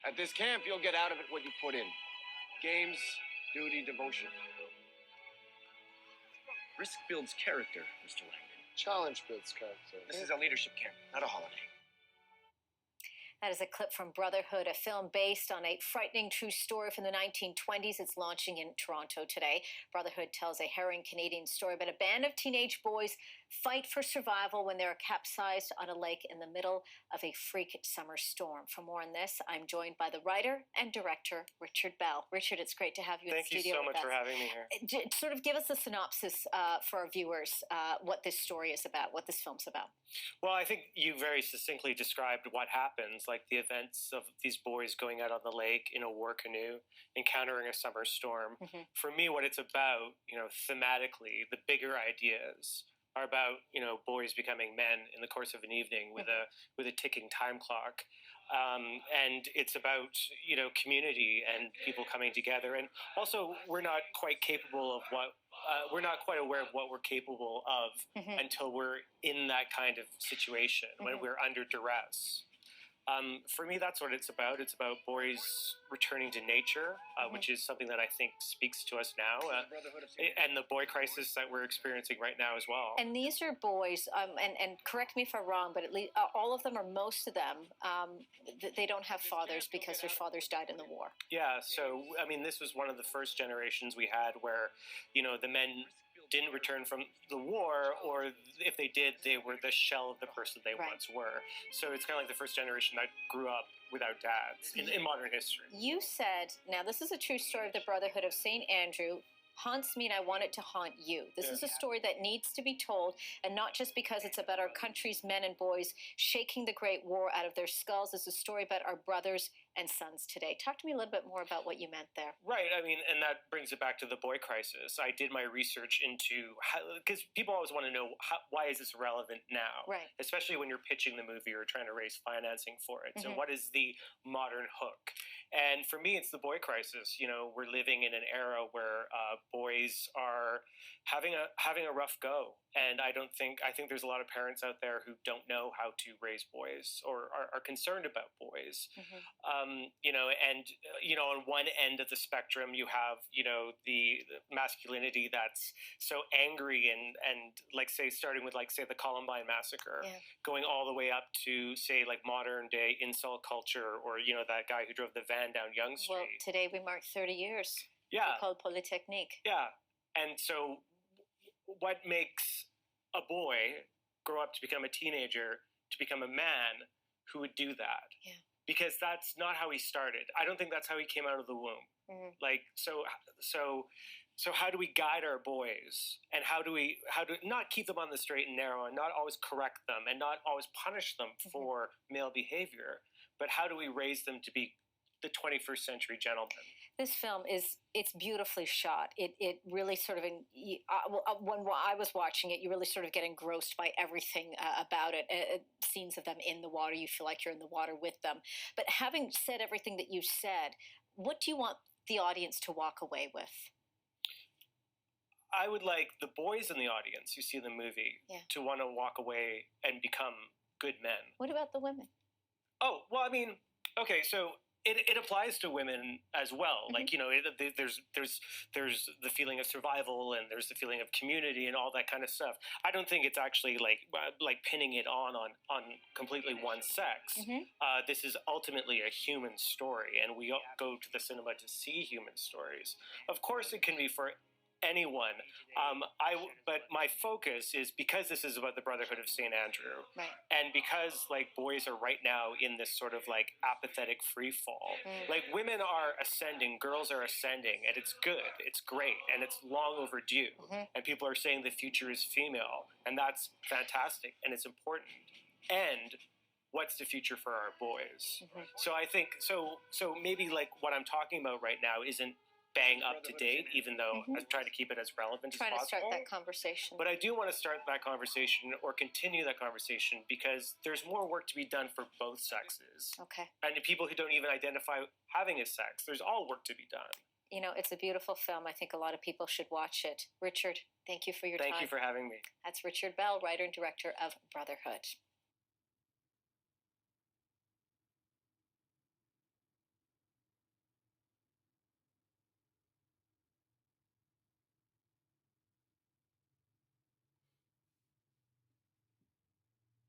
At this camp, you'll get out of it what you put in. Games, duty, devotion. Risk builds character, Mr. Langdon. Challenge builds character. This is a leadership camp, not a holiday. That is a clip from Brotherhood, a film based on a frightening true story from the 1920s. It's launching in Toronto today. Brotherhood tells a harrowing Canadian story about a band of teenage boys fight for survival when they're capsized on a lake in the middle of a freak summer storm. For more on this, I'm joined by the writer and director, Richard Bell. Richard, it's great to have you in the studio. Thank you so much for having me here. Sort of give us a synopsis for our viewers, what this story is about, what this film's about. Well, I think you very succinctly described what happens, like the events of these boys going out on the lake in a war canoe, encountering a summer storm. Mm-hmm. For me, what it's about, thematically, the bigger ideas are about, boys becoming men in the course of an evening with a ticking time clock. And it's about, community and people coming together. And also, we're not quite capable of we're not quite aware of what we're capable of until we're in that kind of situation, when we're under duress. For me, that's what it's about. It's about boys returning to nature, which is something that I think speaks to us now, and the boy crisis that we're experiencing right now as well. And these are boys, and correct me if I'm wrong, but at least all of them, or most of them, they don't have fathers because their fathers died in the war. Yeah, so, this was one of the first generations we had where, the men didn't return from the war, or if they did, they were the shell of the person they once were. So it's kind of like the first generation that grew up without dads in modern history. You said, now this is a true story of the Brotherhood of St. Andrew. Haunts me and I want it to haunt you. This is a story that needs to be told, and not just because it's about our country's men and boys shaking the Great War out of their skulls. It's a story about our brothers and sons today. Talk to me a little bit more about what you meant there. Right. And that brings it back to the boy crisis. I did my research into because people always want to know why is this relevant now? Right. Especially when you're pitching the movie or trying to raise financing for it. So what is the modern hook? And for me, it's the boy crisis. We're living in an era where boys are having a rough go. And I think there's a lot of parents out there who don't know how to raise boys or are concerned about boys. On one end of the spectrum, you have, the masculinity that's so angry and like, starting with the Columbine massacre, going all the way up to, say, like modern day incel culture, or, that guy who drove the van down Yonge Street. Well, today we mark 30 years. Yeah. Called Polytechnique. Yeah. And so what makes a boy grow up to become a teenager, to become a man who would do that? Yeah. Because that's not how he started. I don't think that's how he came out of the womb. So how do we guide our boys, and how do not keep them on the straight and narrow, and not always correct them, and not always punish them for male behavior, but how do we raise them to be the 21st century gentleman? This film it's beautifully shot. It really sort of, when I was watching it, you really sort of get engrossed by everything about it. Scenes of them in the water, you feel like you're in the water with them. But having said everything that you said, what do you want the audience to walk away with? I would like the boys in the audience who see the movie to want to walk away and become good men. What about the women? Oh, well, okay, so it applies to women as well. Like, there's the feeling of survival, and there's the feeling of community and all that kind of stuff. I don't think it's actually like pinning it on completely one sex. This is ultimately a human story, and we go to the cinema to see human stories. Of course, it can be for anyone. But my focus is, because this is about the Brotherhood of St. Andrew, and because boys are right now in this sort of apathetic free fall. Women are ascending, girls are ascending, and it's good, it's great, and it's long overdue. And people are saying the future is female, and that's fantastic, and it's important. And what's the future for our boys? So I think so maybe what I'm talking about right now isn't bang up to date, even though I try to keep it as relevant as possible. Trying to start that conversation. But I do want to start that conversation, or continue that conversation, because there's more work to be done for both sexes. Okay. And the people who don't even identify having a sex, there's all work to be done. It's a beautiful film. I think a lot of people should watch it. Richard, thank you for your time. Thank you for having me. That's Richard Bell, writer and director of Brotherhood.